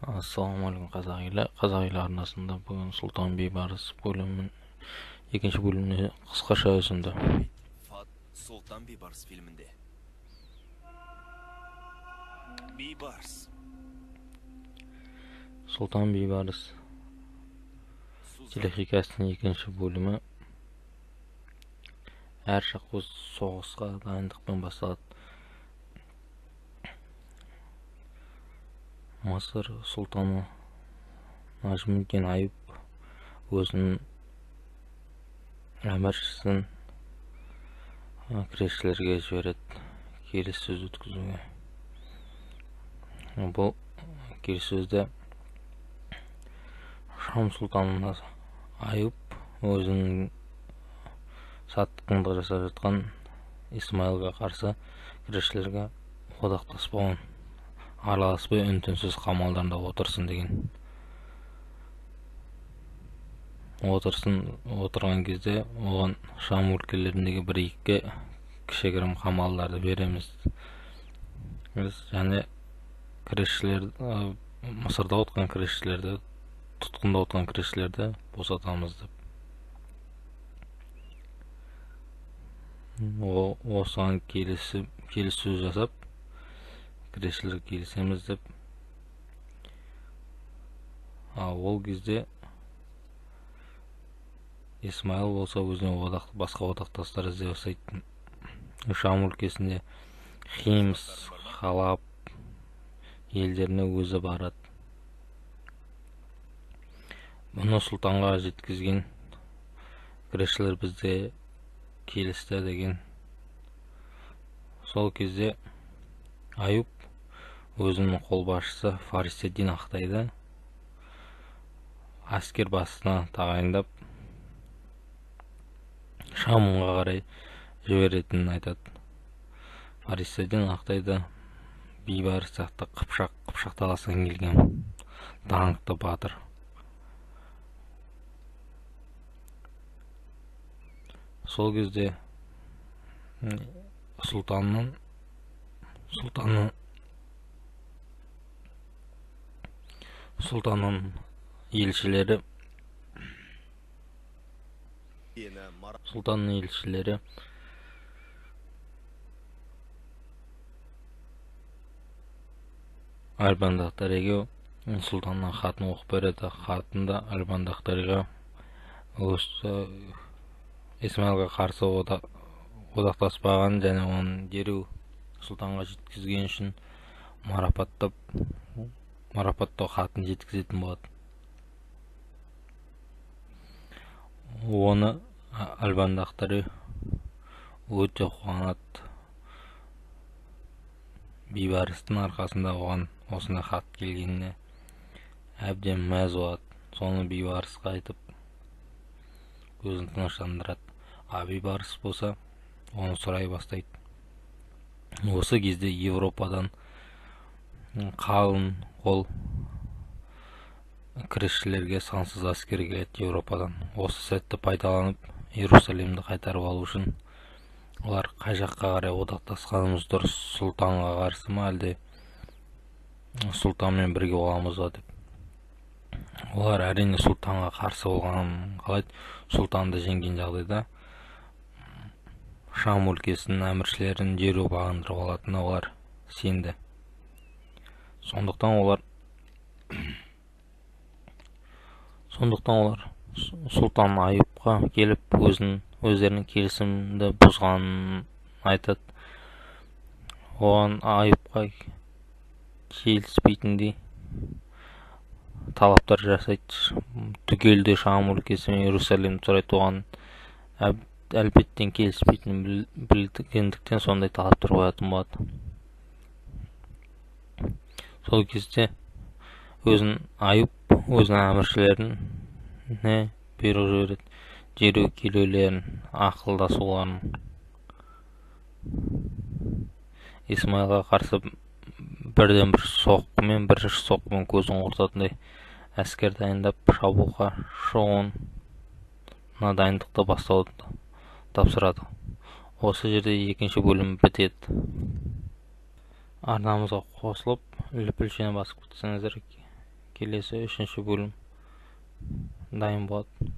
Assalamualaikum қазақ елі арнасында бүгін Сұлтан Бейбарыс бөлімінің екінші бөліміне қысқаша үзінді. Сұлтан Бейбарыс фильмінде. Бейбарыс. Сұлтан Бейбарыс телехикаясының екінші бөлімі әр жақ өз соғысқа дайындықпен басталады. Мысыр сұлтаны Нажмуддин Аюп өзінің әміршісін кресшілерге жібереді келіссөз өткізуге. Бұл келіссөзде Шам сұлтанына Аюп өзінің саттықындық жасап жатқан Исмаилға қарсы кресшілерге одақтаспауын, араласпай үн-түнсіз қамалдарында отырсын деген. Отырған кезде оған Шам өлкелеріндегі бір-екі кішігірім қамалдарды береміз. Және Мысырда отқан кресшілерді, тұтқында отқан кресшілерді босатамыз деп. Осыған келіссөз жасап, кресшілер келісеміз деп. Ол кезде Исмаил болса өзіне басқа одақтастар іздей бастайды. Шам өлкесінде Химс, Халаб елдеріне өзі барады. Бұны сұлтанға жеткізген кресшілер бізде келісті деген. Сол кезде Аюп өзінің қолбасшысы Фарисетдин Ақтайды әскер басына тағайындап Шамға қарай жіберетінін айтады. Фарисетдин Ақтайды Бейбарыс сияқты қыпшақталасқан келген даңқты батыр. Сол кезде сұлтанның елшілері Альбандақтариға сұлтанның хатын оқып береді. Хатында Альбандақтариға Исмаилға қарсы одақтаспаған және оның дереу сұлтанға жеткізген үшін марапаттау хатын жеткізетін болады. Оны Альбандақтары өте қуанады. Бейбарыстың арқасында оған осындай хат келгеніне әбден мәз болады. Соны Бейбарысқа айтып, көзін тыныштандырады. Бейбарыс болса, оны сұрай бастайды. Осы кезде Европадан қалың қол кресшілерге сансыз әскер келеді Европадан. Осы сәтті пайдаланып, Иерусалимді қайтарып алу үшін олар қай жаққа қарай одақтасқанымыз дұрыс, сұлтанға қарсы ма, әлде сұлтанмен бірге боламыз ба деп. Олар әрине сұлтанға қарсы болғанын қалайды. Сұлтанды жеңген жағдайда Шам өлкесінің әміршілерін дереу бағындырып алатынына олар сенді. Сондықтан олар сұлтан Аюпқа келіп өздерінің келісімді бұзғанын айтады. Оған Аюпқа келіспейтіндей талаптар жасайды. Түгелде Шам өлкесі мен Иерусалимді сұрайды. Оған әлбеттен келіспейтінін білгендіктен сондай талаптар қоятын болады. Сол кезде Аюп өзінің әміршілеріне бұйрық жібереді. Дереу келулерін, ақылдасуларын, Исмаилға қарсы бірден бір соққымен көзін құртатындай әскер дайындап шабуылға шығуына дайындықты бастауды тапсырады. Осы жерде екінші бөлім бітеді. Арнамызға қосылып, лүпілшені басып кетсеңіздер келесі 3 бөлім дайын болады.